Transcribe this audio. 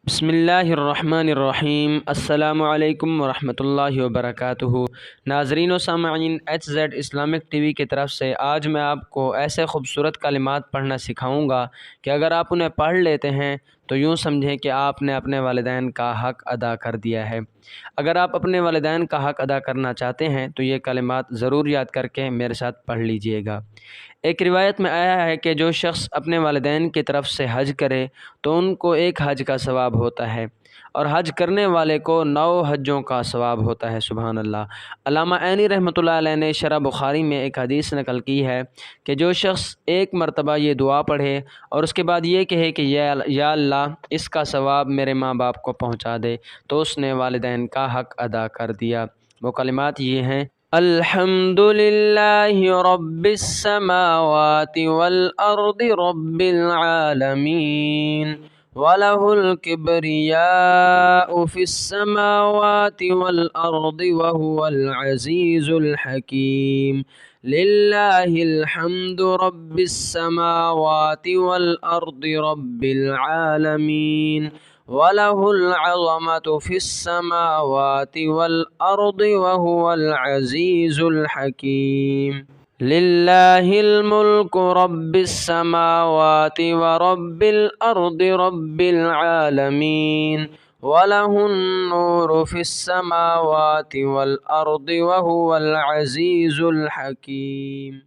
بسم اللہ الرحمن الرحیم۔ السلام علیکم ورحمۃ اللہ وبرکاتہ۔ ناظرین و سامعین، H Z Islamic T V کی طرف سے آج میں آپ کو ایسے خوبصورت کلمات پڑھنا سکھاؤں گا کہ اگر آپ انہیں پڑھ لیتے ہیں تو یوں سمجھیں کہ آپ نے اپنے والدین کا حق ادا کر دیا ہے۔ اگر آپ اپنے والدین کا حق ادا کرنا چاہتے ہیں تو یہ کلمات ضرور یاد کر کے میرے ساتھ پڑھ لیجئے گا۔ ایک روایت میں آیا ہے کہ جو شخص اپنے والدین کی طرف سے حج کرے تو ان کو ایک حج کا ثواب ہوتا ہے اور حج کرنے والے کو 9 حجوں کا ثواب ہوتا ہے۔ سبحان اللہ۔ علامہ عینی رحمۃ اللہ علیہ نے شرح بخاری میں ایک حدیث نقل کی ہے کہ جو شخص ایک مرتبہ یہ دعا پڑھے اور اس کے بعد یہ کہے کہ یا اللہ اس کا ثواب میرے ماں باپ کو پہنچا دے تو اس نے والدین کا حق ادا کر دیا۔ وہ کلمات یہ ہیں: الحمد للہ رب السماوات والارض رب العالمین وَلَهُ الْكِبْرِيَاءُ فِي السَّمَاوَاتِ وَالْأَرْضِ وَهُوَ الْعَزِيزُ الْحَكِيمُ لِلَّهِ الْحَمْدُ رَبِّ السَّمَاوَاتِ وَالْأَرْضِ رَبِّ الْعَالَمِينَ وَلَهُ الْعَظَمَةُ فِي السَّمَاوَاتِ وَالْأَرْضِ وَهُوَ الْعَزِيزُ الْحَكِيمُ لِلَّهِ الْمُلْكُ رَبِّ السَّمَاوَاتِ وَرَبِّ الْأَرْضِ رَبِّ الْعَالَمِينَ وَلَهُ النُّورُ فِي السَّمَاوَاتِ وَالْأَرْضِ وَهُوَ الْعَزِيزُ الْحَكِيمُ۔